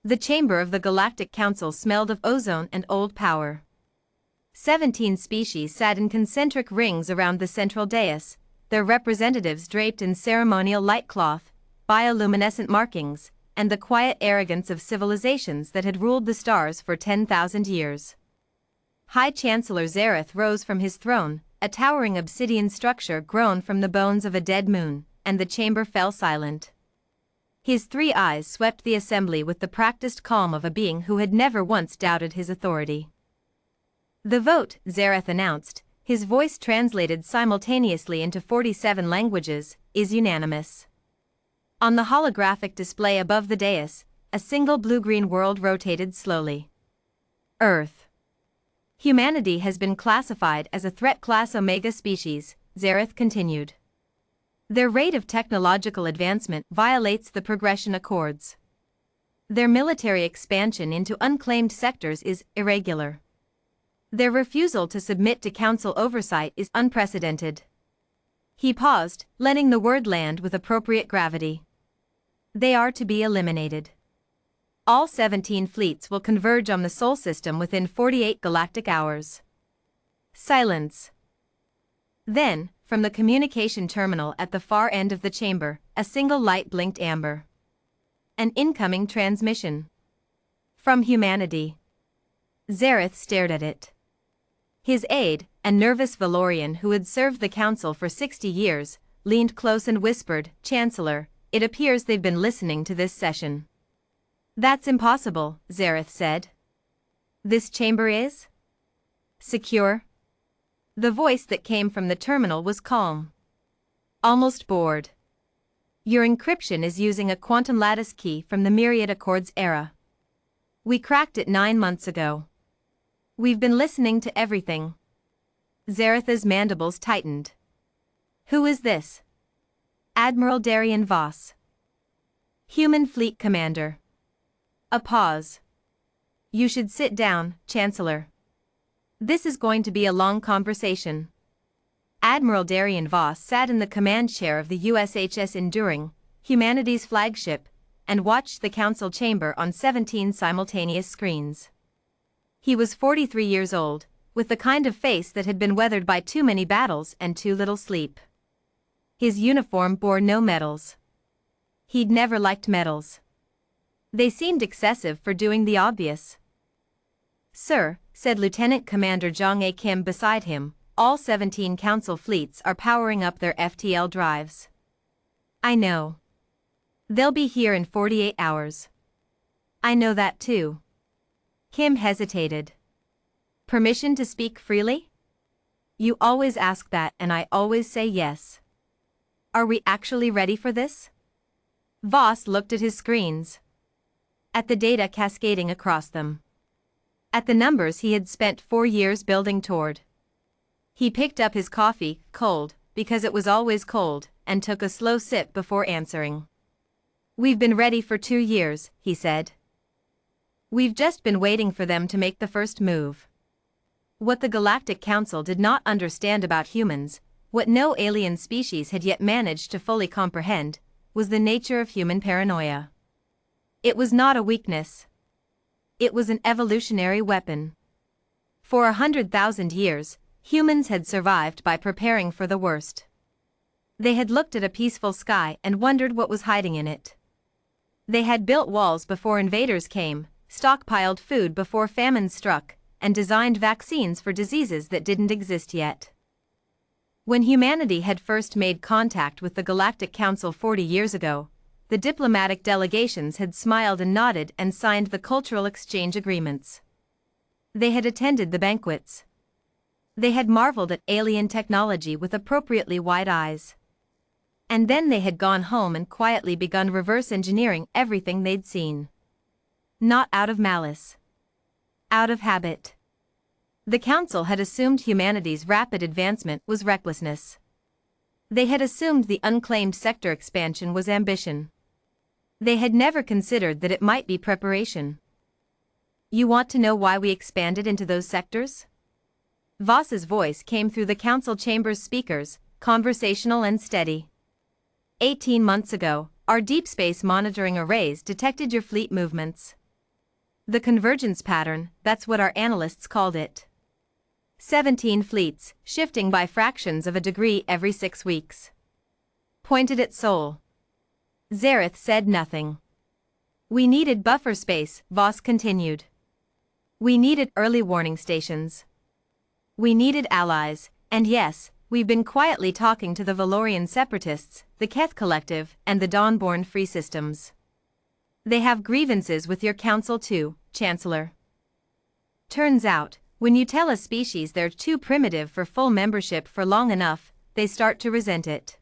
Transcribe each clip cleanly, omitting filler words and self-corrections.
The chamber of the Galactic Council smelled of ozone and old power. 17 species sat in concentric rings around the central dais, their representatives draped in ceremonial light cloth, bioluminescent markings, and the quiet arrogance of civilizations that had ruled the stars for 10,000 years. High Chancellor Zareth rose from his throne, a towering obsidian structure grown from the bones of a dead moon, and the chamber fell silent. His 3 eyes swept the assembly with the practiced calm of a being who had never once doubted his authority. "The vote," Zareth announced, his voice translated simultaneously into 47 languages, "is unanimous." On the holographic display above the dais, a single blue-green world rotated slowly. Earth. Humanity has been classified as a threat class Omega species, Zareth continued. Their rate of technological advancement violates the progression accords. Their military expansion into unclaimed sectors is irregular. Their refusal to submit to council oversight is unprecedented. He paused, letting the word land with appropriate gravity. They are to be eliminated. All 17 fleets will converge on the Sol system within 48 galactic hours. Silence. Then, from the communication terminal at the far end of the chamber, a single light blinked amber. An incoming transmission. From humanity. Zareth stared at it. His aide, a nervous Valorian who had served the council for 60 years, leaned close and whispered, "Chancellor, it appears they've been listening to this session." "That's impossible," Zareth said. "This chamber is secure." The voice that came from the terminal was calm. Almost bored. "Your encryption is using a quantum lattice key from the Myriad Accords era. We cracked it 9 months ago. We've been listening to everything." Zareth's mandibles tightened. "Who is this?" "Admiral Darian Voss. Human Fleet Commander." A pause. "You should sit down, Chancellor. This is going to be a long conversation." Admiral Darian Voss sat in the command chair of the USHS Enduring, humanity's flagship, and watched the council chamber on 17 simultaneous screens. He was 43 years old, with the kind of face that had been weathered by too many battles and too little sleep. His uniform bore no medals. He'd never liked medals. They seemed excessive for doing the obvious. "Sir," said Lieutenant Commander Jong A. Kim beside him, "all 17 council fleets are powering up their FTL drives." "I know. They'll be here in 48 hours. "I know that too." Kim hesitated. "Permission to speak freely?" "You always ask that and I always say yes." "Are we actually ready for this?" Voss looked at his screens. At the data cascading across them. At the numbers he had spent 4 years building toward. He picked up his coffee, cold, because it was always cold, and took a slow sip before answering. "We've been ready for 2 years," he said. "We've just been waiting for them to make the first move." What the Galactic Council did not understand about humans, what no alien species had yet managed to fully comprehend, was the nature of human paranoia. It was not a weakness. It was an evolutionary weapon. For 100,000 years, humans had survived by preparing for the worst. They had looked at a peaceful sky and wondered what was hiding in it. They had built walls before invaders came, stockpiled food before famine struck, and designed vaccines for diseases that didn't exist yet. When humanity had first made contact with the Galactic Council 40 years ago, the diplomatic delegations had smiled and nodded and signed the cultural exchange agreements. They had attended the banquets. They had marveled at alien technology with appropriately wide eyes. And then they had gone home and quietly begun reverse engineering everything they'd seen. Not out of malice. Out of habit. The Council had assumed humanity's rapid advancement was recklessness. They had assumed the unclaimed sector expansion was ambition. They had never considered that it might be preparation. "You want to know why we expanded into those sectors?" Voss's voice came through the council chamber's speakers, conversational and steady. 18 months ago, our deep space monitoring arrays detected your fleet movements. The convergence pattern, that's what our analysts called it. 17 fleets, shifting by fractions of a degree every 6 weeks. Pointed at Sol. Zareth said nothing. We needed buffer space, Voss continued. We needed early warning stations. We needed allies, and yes, we've been quietly talking to the Valorian separatists, the Keth Collective, and the Dawnborn Free Systems. They have grievances with your council too, Chancellor. Turns out, when you tell a species they're too primitive for full membership for long enough, they start to resent it.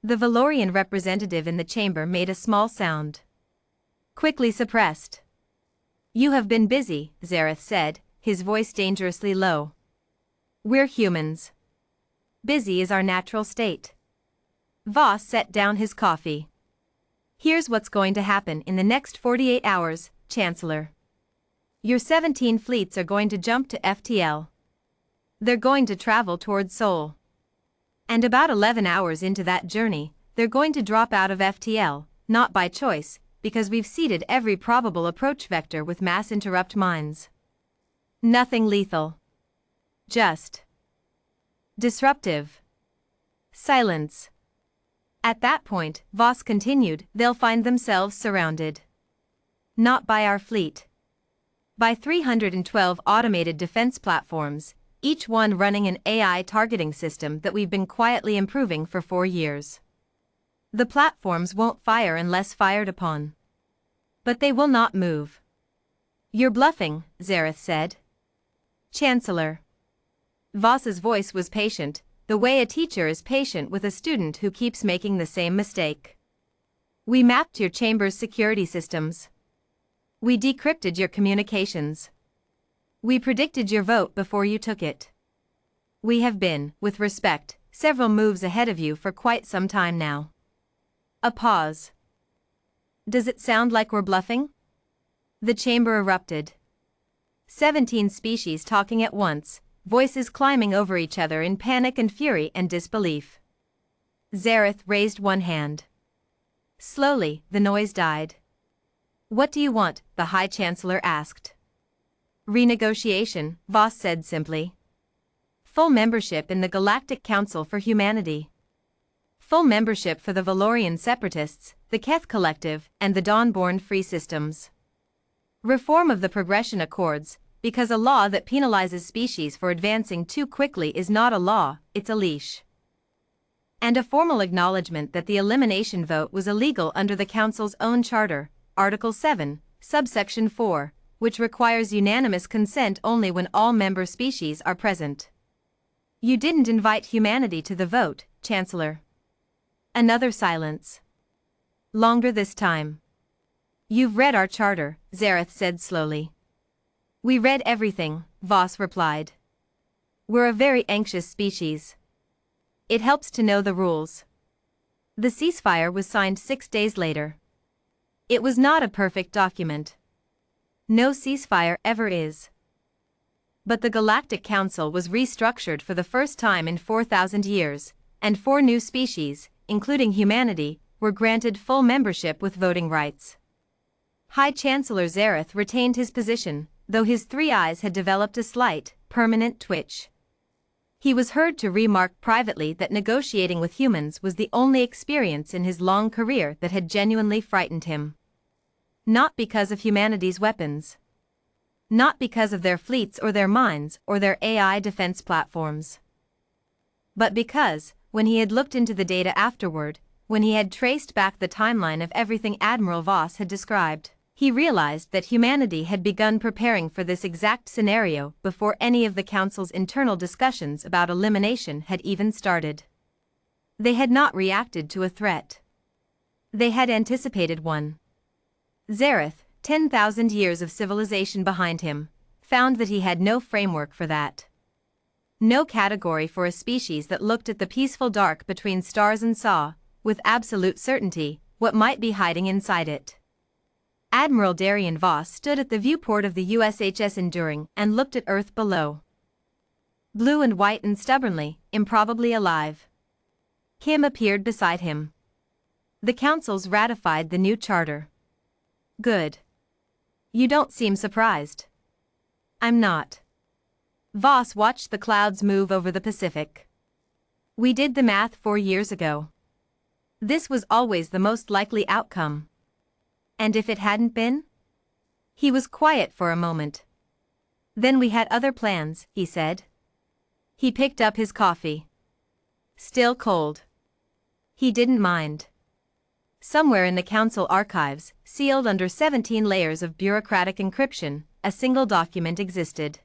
The Valorian representative in the chamber made a small sound. Quickly suppressed. You have been busy, Zareth said, his voice dangerously low. We're humans. Busy is our natural state. Voss set down his coffee. Here's what's going to happen in the next 48 hours, Chancellor. Your 17 fleets are going to jump to FTL. They're going to travel towards Sol. And about 11 hours into that journey, they're going to drop out of FTL, not by choice, because we've seeded every probable approach vector with mass interrupt mines. Nothing lethal. Just disruptive. Silence. At that point, Voss continued, they'll find themselves surrounded. Not by our fleet. By 312 automated defense platforms, each one running an AI targeting system that we've been quietly improving for 4 years. The platforms won't fire unless fired upon. But they will not move. You're bluffing, Zareth said. Chancellor. Voss's voice was patient, the way a teacher is patient with a student who keeps making the same mistake. We mapped your chamber's security systems. We decrypted your communications. We predicted your vote before you took it. We have been, with respect, several moves ahead of you for quite some time now. A pause. Does it sound like we're bluffing? The chamber erupted. 17 species talking at once, voices climbing over each other in panic and fury and disbelief. Zareth raised one hand. Slowly, the noise died. What do you want? The High Chancellor asked. Renegotiation, Voss said simply. Full membership in the Galactic Council for Humanity. Full membership for the Valorian Separatists, the Keth Collective, and the Dawnborn Free Systems. Reform of the Progression Accords, because a law that penalizes species for advancing too quickly is not a law, it's a leash. And a formal acknowledgement that the elimination vote was illegal under the Council's own charter, Article 7, subsection 4, which requires unanimous consent only when all member species are present. You didn't invite humanity to the vote, Chancellor. Another silence. Longer this time. You've read our charter, Zareth said slowly. We read everything, Voss replied. We're a very anxious species. It helps to know the rules. The ceasefire was signed 6 days later. It was not a perfect document. No ceasefire ever is. But the Galactic Council was restructured for the first time in 4,000 years, and 4 new species, including humanity, were granted full membership with voting rights. High Chancellor Zareth retained his position, though his 3 eyes had developed a slight, permanent twitch. He was heard to remark privately that negotiating with humans was the only experience in his long career that had genuinely frightened him. Not because of humanity's weapons. Not because of their fleets or their mines or their AI defense platforms. But because, when he had looked into the data afterward, when he had traced back the timeline of everything Admiral Voss had described, he realized that humanity had begun preparing for this exact scenario before any of the Council's internal discussions about elimination had even started. They had not reacted to a threat. They had anticipated one. Zareth, 10,000 years of civilization behind him, found that he had no framework for that. No category for a species that looked at the peaceful dark between stars and saw, with absolute certainty, what might be hiding inside it. Admiral Darian Voss stood at the viewport of the USHS Enduring and looked at Earth below. Blue and white and stubbornly, improbably alive. Kim appeared beside him. The councils ratified the new charter. Good. You don't seem surprised. I'm not. Voss watched the clouds move over the Pacific. We did the math 4 years ago. This was always the most likely outcome. And if it hadn't been? He was quiet for a moment. Then we had other plans, he said. He picked up his coffee. Still cold. He didn't mind. Somewhere in the council archives, sealed under 17 layers of bureaucratic encryption, a single document existed.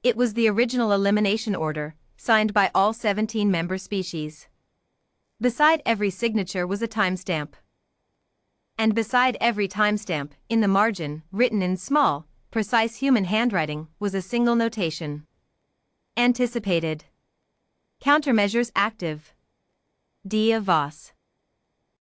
It was the original elimination order, signed by all 17 member species. Beside every signature was a timestamp. And beside every timestamp, in the margin, written in small, precise human handwriting, was a single notation. Anticipated. Countermeasures active. D. Voss.